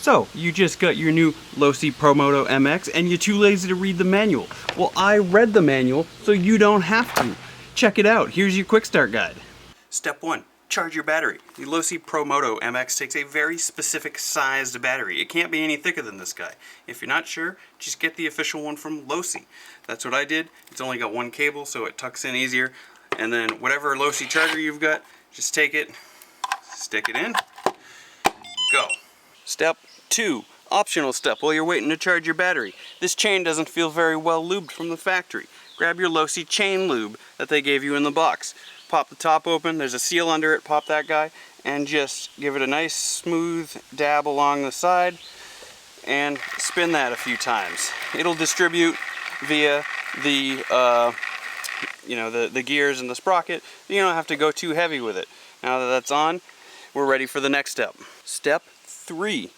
So, you just got your new Losi Promoto MX and you're too lazy to read the manual. Well, I read the manual, so you don't have to. Check it out. Here's your quick start guide. Step 1. Charge your battery. The Losi Promoto MX takes a very specific sized battery. It can't be any thicker than this guy. If you're not sure, just get the official one from Losi. That's what I did. It's only got one cable, so it tucks in easier. And then whatever Losi charger you've got, just take it, stick it in, go. Step 2. Optional step while you're waiting to charge your battery. This chain doesn't feel very well lubed from the factory. Grab your Losi chain lube that they gave you in the box. Pop the top open, there's a seal under it, pop that guy, and just give it a nice smooth dab along the side and spin that a few times. It'll distribute via the the gears and the sprocket. You don't have to go too heavy with it. Now that that's on, we're ready for the next step. Step 3.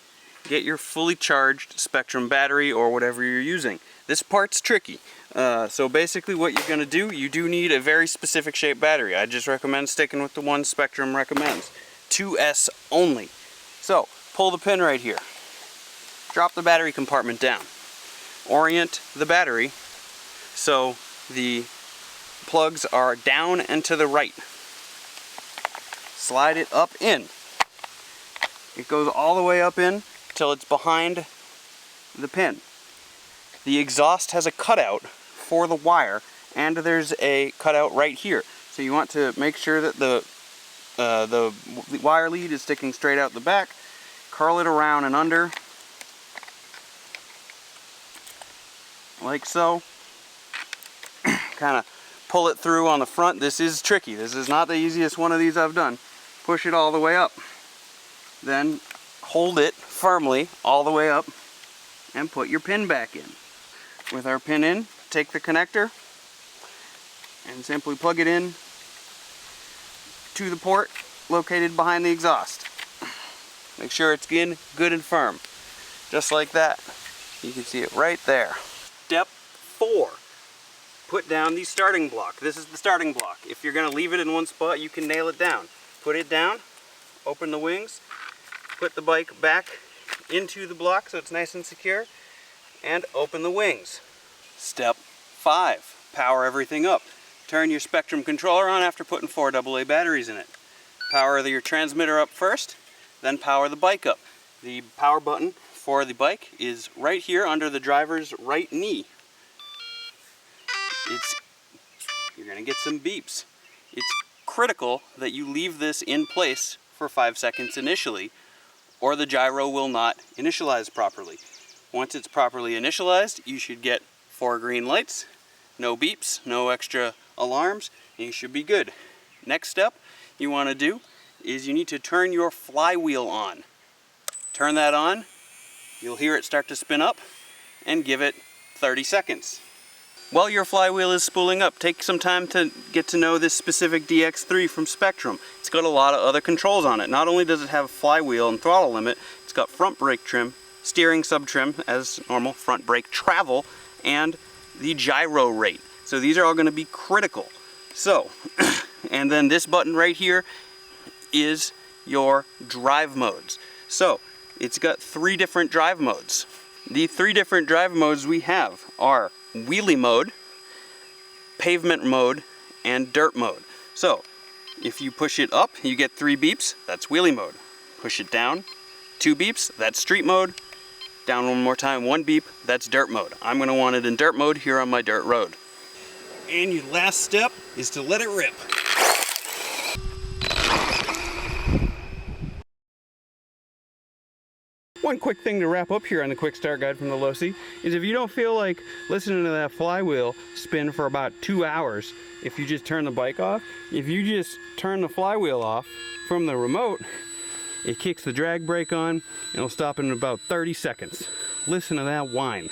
Get your fully charged Spectrum battery or whatever you're using. This part's tricky. So basically what you're going to do, you do need a very specific shaped battery. I just recommend sticking with the one Spectrum recommends. 2S only. So, pull the pin right here. Drop the battery compartment down. Orient the battery so the plugs are down and to the right. Slide it up in. It goes all the way up in till it's behind the pin. The exhaust has a cutout for the wire, and there's a cutout right here. So you want to make sure that the wire lead is sticking straight out the back. Curl it around and under, like so. Kind of pull it through on the front. This is tricky. This is not the easiest one of these I've done. Push it all the way up. Then hold it firmly all the way up and put your pin back in. With our pin in, take the connector and simply plug it in to the port located behind the exhaust. Make sure it's in good and firm. Just like that. You can see it right there. Step 4. Put down the starting block. This is the starting block. If you're going to leave it in one spot, you can nail it down. Put it down, open the wings, put the bike back into the block so it's nice and secure, and open the wings. Step 5. Power everything up. Turn your Spectrum controller on after putting 4 AA batteries in it. Power your transmitter up first, then power the bike up. The power button for the bike is right here under the driver's right knee. You're going to get some beeps. It's critical that you leave this in place for 5 seconds initially, or the gyro will not initialize properly. Once it's properly initialized, you should get 4 green lights, no beeps, no extra alarms, and you should be good. Next step you want to do is you need to turn your flywheel on. Turn that on, you'll hear it start to spin up, and give it 30 seconds. While your flywheel is spooling up, take some time to get to know this specific DX3 from Spectrum. It's got a lot of other controls on it. Not only does it have a flywheel and throttle limit, it's got front brake trim, steering sub-trim as normal, front brake travel, and the gyro rate. So these are all going to be critical. So, and then this button right here is your drive modes. So, it's got 3 different drive modes. The 3 different drive modes we have are wheelie mode, pavement mode, and dirt mode. So, if you push it up, you get 3 beeps, that's wheelie mode. Push it down, 2 beeps, that's street mode. Down one more time, 1 beep, that's dirt mode. I'm going to want it in dirt mode here on my dirt road. And your last step is to let it rip. One quick thing to wrap up here on the quick start guide from the Losi is if you don't feel like listening to that flywheel spin for about 2 hours, if you just turn the bike off, if you just turn the flywheel off from the remote, it kicks the drag brake on and it'll stop in about 30 seconds. Listen to that whine.